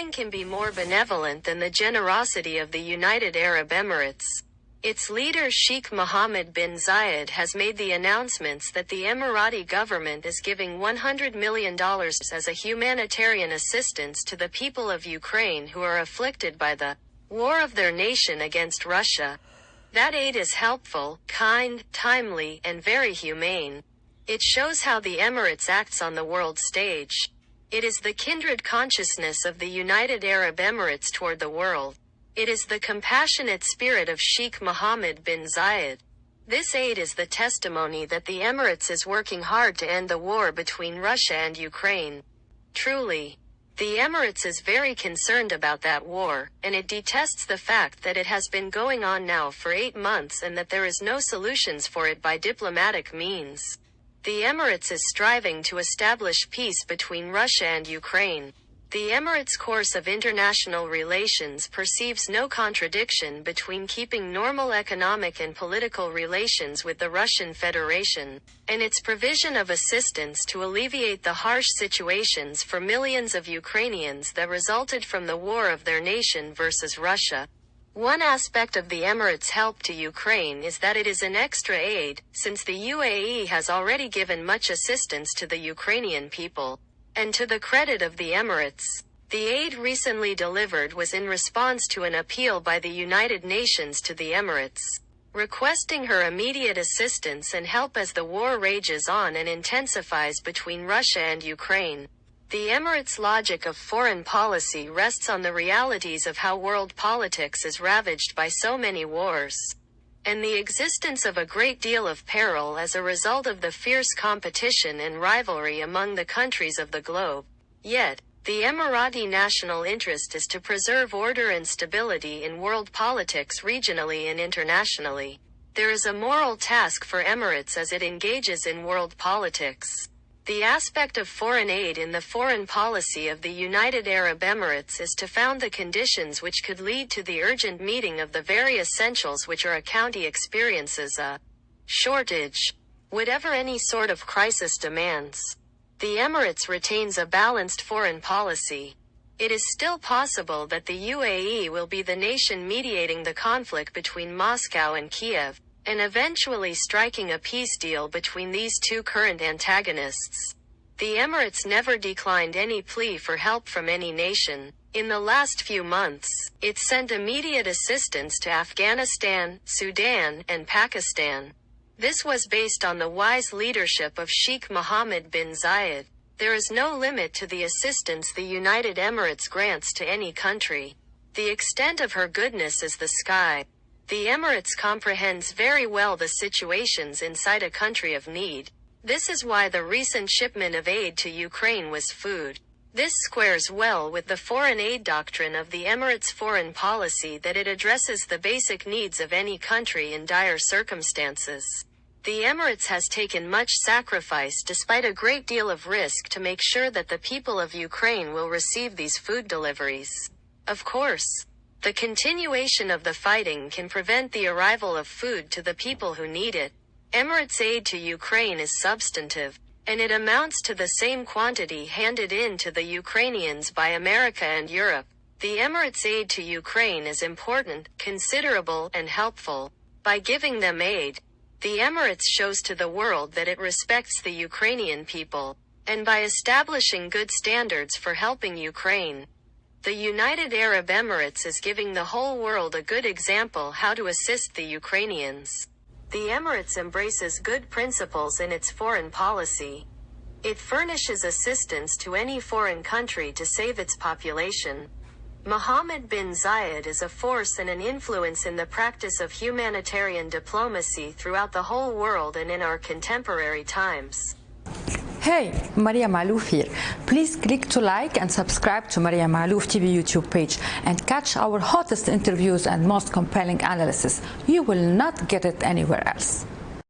Nothing can be more benevolent than the generosity of the United Arab Emirates. Its leader Sheik Muhammad Bin Zayed has made the announcements that the Emirati government is giving $100 million as a humanitarian assistance to the people of Ukraine who are afflicted by the war of their nation against Russia. That aid is helpful, kind, timely, and very humane. It shows how the Emirates acts on the world stage. It is the kindred consciousness of the United Arab Emirates toward the world. It is the compassionate spirit of Sheik Muhammad Bin Zayed. This aid is the testimony that the Emirates is working hard to end the war between Russia and Ukraine. Truly, the Emirates is very concerned about that war, and it detests the fact that it has been going on now for 8 months and that there is no solutions for it by diplomatic means. The Emirates is striving to establish peace between Russia and Ukraine. The Emirates' course of international relations perceives no contradiction between keeping normal economic and political relations with the Russian Federation, and its provision of assistance to alleviate the harsh situations for millions of Ukrainians that resulted from the war of their nation versus Russia. One aspect of the Emirates' help to Ukraine is that it is an extra aid, since the UAE has already given much assistance to the Ukrainian people. And to the credit of the Emirates, the aid recently delivered was in response to an appeal by the United Nations to the Emirates, requesting her immediate assistance and help as the war rages on and intensifies between Russia and Ukraine. The Emirates' logic of foreign policy rests on the realities of how world politics is ravaged by so many wars, and the existence of a great deal of peril as a result of the fierce competition and rivalry among the countries of the globe. Yet, the Emirati national interest is to preserve order and stability in world politics regionally and internationally. There is a moral task for Emirates as it engages in world politics. The aspect of foreign aid in the foreign policy of the United Arab Emirates is to found the conditions which could lead to the urgent meeting of the very essentials which our county experiences a shortage. Whatever any sort of crisis demands, the Emirates retains a balanced foreign policy. It is still possible that the UAE will be the nation mediating the conflict between Moscow and Kiev, and eventually striking a peace deal between these two current antagonists. The Emirates never declined any plea for help from any nation. In the last few months, it sent immediate assistance to Afghanistan, Sudan, and Pakistan. This was based on the wise leadership of Sheik Muhammad Bin Zayed. There is no limit to the assistance the United Emirates grants to any country. The extent of her goodness is the sky. The Emirates comprehends very well the situations inside a country of need. This is why the recent shipment of aid to Ukraine was food. This squares well with the foreign aid doctrine of the Emirates' foreign policy that it addresses the basic needs of any country in dire circumstances. The Emirates has taken much sacrifice despite a great deal of risk to make sure that the people of Ukraine will receive these food deliveries. Of course, the continuation of the fighting can prevent the arrival of food to the people who need it. Emirates' aid to Ukraine is substantive, and it amounts to the same quantity handed in to the Ukrainians by America and Europe. The Emirates' aid to Ukraine is important, considerable, and helpful. By giving them aid, the Emirates shows to the world that it respects the Ukrainian people, and by establishing good standards for helping Ukraine, the United Arab Emirates is giving the whole world a good example how to assist the Ukrainians. The Emirates embraces good principles in its foreign policy. It furnishes assistance to any foreign country to save its population. Mohammed bin Zayed is a force and an influence in the practice of humanitarian diplomacy throughout the whole world and in our contemporary times. Hey, Maria Malouf here. Please click to like and subscribe to Maria Malouf TV YouTube page and catch our hottest interviews and most compelling analysis. You will not get it anywhere else.